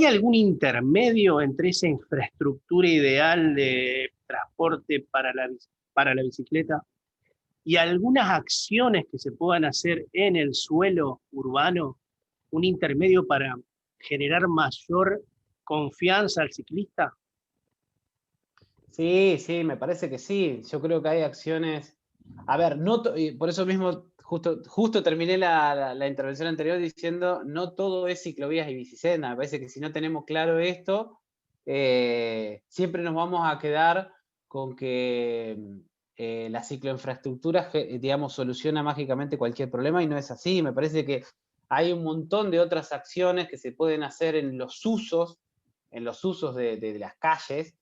¿Hay algún intermedio entre esa infraestructura ideal de transporte para la bicicleta y algunas acciones que se puedan hacer en el suelo urbano? ¿Un intermedio para generar mayor confianza al ciclista? Sí, sí, me parece que sí. Yo creo que hay acciones. A ver, y por eso mismo, justo terminé la intervención anterior diciendo, no todo es ciclovías y bicicenda. Me parece que si no tenemos claro esto, siempre nos vamos a quedar con que la cicloinfraestructura, digamos, soluciona mágicamente cualquier problema, y no es así. Me parece que hay un montón de otras acciones que se pueden hacer en los usos de las calles,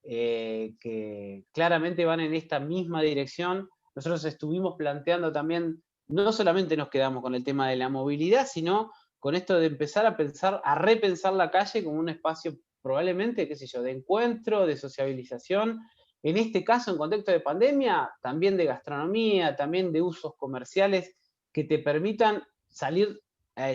que claramente van en esta misma dirección. Nosotros estuvimos planteando también, no solamente nos quedamos con el tema de la movilidad, sino con esto de empezar a repensar la calle como un espacio probablemente, qué sé yo, de encuentro, de sociabilización. En este caso, en contexto de pandemia, también de gastronomía, también de usos comerciales que te permitan salir,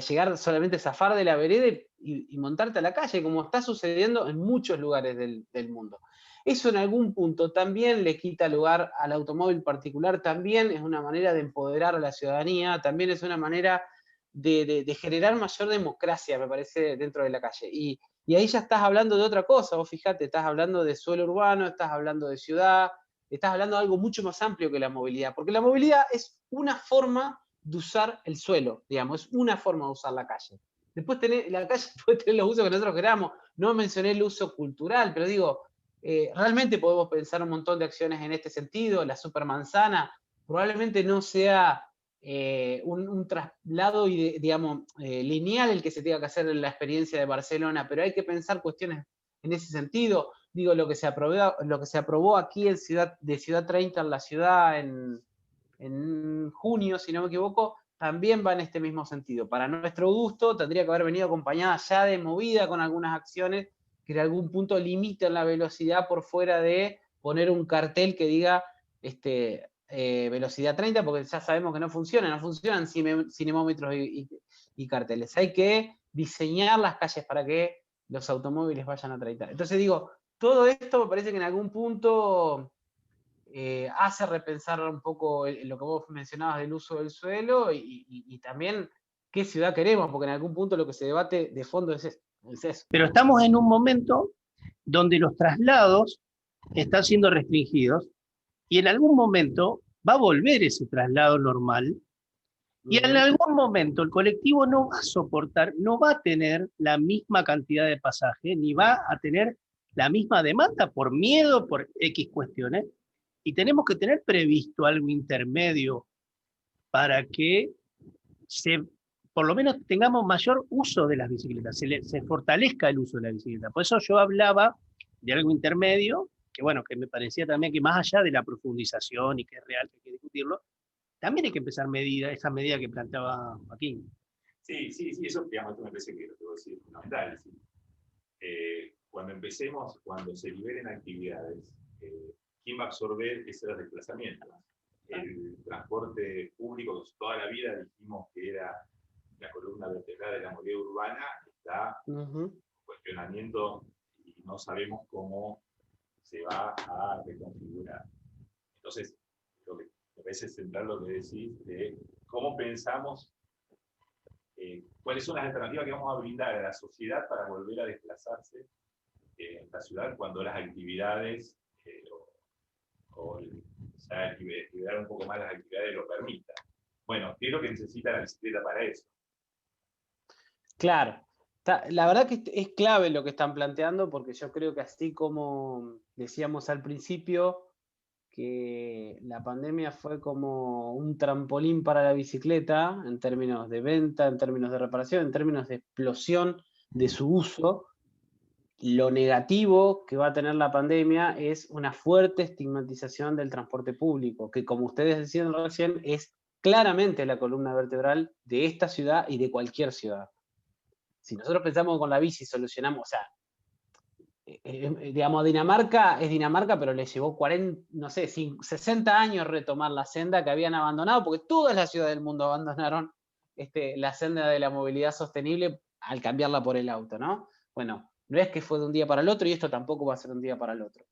llegar solamente a zafar de la vereda y montarte a la calle, como está sucediendo en muchos lugares del mundo. Eso en algún punto también le quita lugar al automóvil particular, también es una manera de empoderar a la ciudadanía, también es una manera de generar mayor democracia, me parece, dentro de la calle. Y ahí ya estás hablando de otra cosa, vos fíjate, estás hablando de suelo urbano, estás hablando de ciudad, estás hablando de algo mucho más amplio que la movilidad, porque la movilidad es una forma de usar el suelo, digamos, es una forma de usar la calle. Después la calle puede tener los usos que nosotros queramos, no mencioné el uso cultural, pero digo, realmente podemos pensar un montón de acciones en este sentido. La supermanzana probablemente no sea un traslado, digamos, lineal el que se tenga que hacer en la experiencia de Barcelona, pero hay que pensar cuestiones en ese sentido. Digo, lo que se aprobó aquí de Ciudad 30 en la ciudad en junio, si no me equivoco, también va en este mismo sentido. Para nuestro gusto, tendría que haber venido acompañada ya de movida con algunas acciones que en algún punto limiten la velocidad por fuera de poner un cartel que diga velocidad 30, porque ya sabemos que no funcionan cinemómetros y carteles. Hay que diseñar las calles para que los automóviles vayan a 30. Entonces digo, todo esto me parece que en algún punto hace repensar un poco lo que vos mencionabas del uso del suelo y también qué ciudad queremos, porque en algún punto lo que se debate de fondo es eso. Pero estamos en un momento donde los traslados están siendo restringidos y en algún momento va a volver ese traslado normal y en algún momento el colectivo no va a soportar, no va a tener la misma cantidad de pasaje, ni va a tener la misma demanda por miedo, por X cuestiones, y tenemos que tener previsto algo intermedio para que por lo menos tengamos mayor uso de las bicicletas, se fortalezca el uso de la bicicleta. Por eso yo hablaba de algo intermedio, que bueno, que me parecía también que más allá de la profundización y que es real que hay que discutirlo, también hay que empezar esa medida que planteaba Joaquín. Sí, eso, digamos, esto me parece que lo que vos decís es fundamental. Es decir, cuando se liberen actividades, ¿quién va a absorber esos desplazamientos? El transporte público, toda la vida dijimos que era la columna vertebral de la movilidad urbana, está en cuestionamiento y no sabemos cómo se va a reconfigurar. Entonces, lo que me parece central lo que decís de cómo pensamos, cuáles son las alternativas que vamos a brindar a la sociedad para volver a desplazarse en la ciudad cuando las actividades liberar un poco más las actividades lo permitan. Bueno, ¿qué es lo que necesita la bicicleta para eso? Claro. La verdad que es clave lo que están planteando, porque yo creo que así como decíamos al principio, que la pandemia fue como un trampolín para la bicicleta en términos de venta, en términos de reparación, en términos de explosión de su uso. Lo negativo que va a tener la pandemia es una fuerte estigmatización del transporte público, que como ustedes decían recién, es claramente la columna vertebral de esta ciudad y de cualquier ciudad. Si nosotros pensamos que con la bici solucionamos, o sea, digamos, Dinamarca es Dinamarca, pero le llevó 40, no sé, 60 años retomar la senda que habían abandonado, porque todas las ciudades del mundo abandonaron la senda de la movilidad sostenible al cambiarla por el auto, ¿no? Bueno, no es que fue de un día para el otro y esto tampoco va a ser de un día para el otro.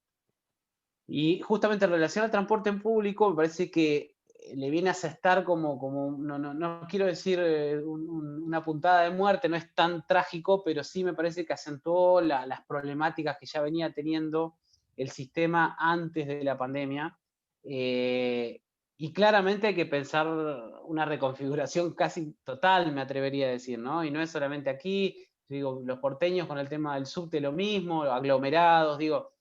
Y justamente en relación al transporte en público, me parece que le viene a asestar como no quiero decir una puntada de muerte, no es tan trágico, pero sí me parece que acentuó las problemáticas que ya venía teniendo el sistema antes de la pandemia. Y claramente hay que pensar una reconfiguración casi total, me atrevería a decir, ¿no? Y no es solamente aquí, digo, los porteños con el tema del subte lo mismo, aglomerados, digo,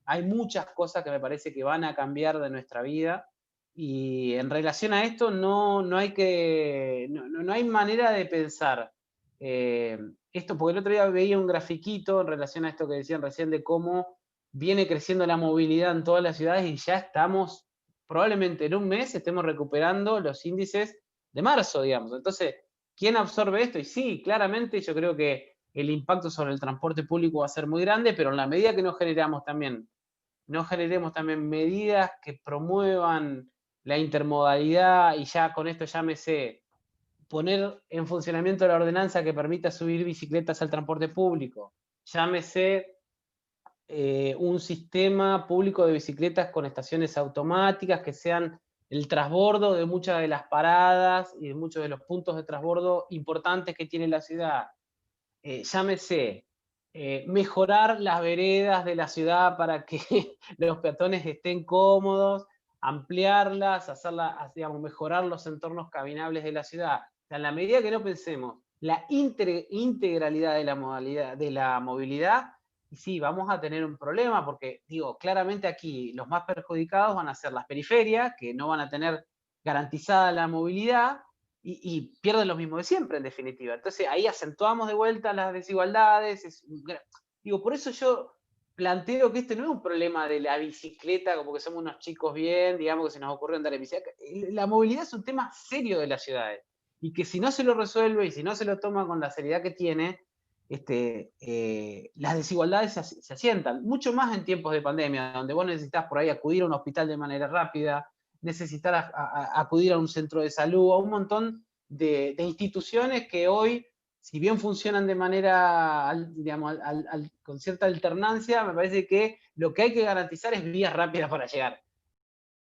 hay muchas cosas que me parece que van a cambiar de nuestra vida y en relación a esto no hay manera de pensar esto, porque el otro día veía un grafiquito en relación a esto que decían recién de cómo viene creciendo la movilidad en todas las ciudades y ya estamos, probablemente en un mes estemos recuperando los índices de marzo, digamos. Entonces, ¿quién absorbe esto? Y sí, claramente yo creo que el impacto sobre el transporte público va a ser muy grande, pero en la medida que no generemos también medidas que promuevan la intermodalidad y ya con esto llámese poner en funcionamiento la ordenanza que permita subir bicicletas al transporte público, llámese un sistema público de bicicletas con estaciones automáticas que sean el transbordo de muchas de las paradas y de muchos de los puntos de transbordo importantes que tiene la ciudad. Llámese mejorar las veredas de la ciudad para que los peatones estén cómodos, ampliarlas, digamos, mejorar los entornos caminables de la ciudad. O sea, en la medida que no pensemos la integralidad de la modalidad, de la movilidad, y sí, vamos a tener un problema, porque digo, claramente aquí los más perjudicados van a ser las periferias, que no van a tener garantizada la movilidad, y pierden lo mismo de siempre, en definitiva. Entonces ahí acentuamos de vuelta las desigualdades. Digo, por eso yo planteo que este no es un problema de la bicicleta, como que somos unos chicos bien, digamos que se nos ocurrió andar en bicicleta. La movilidad es un tema serio de las ciudades, y que si no se lo resuelve y si no se lo toma con la seriedad que tiene, las desigualdades se asientan, mucho más en tiempos de pandemia, donde vos necesitas por ahí acudir a un hospital de manera rápida, necesitar acudir a un centro de salud, a un montón de instituciones que hoy, si bien funcionan de manera, digamos, con cierta alternancia, me parece que lo que hay que garantizar es vías rápidas para llegar.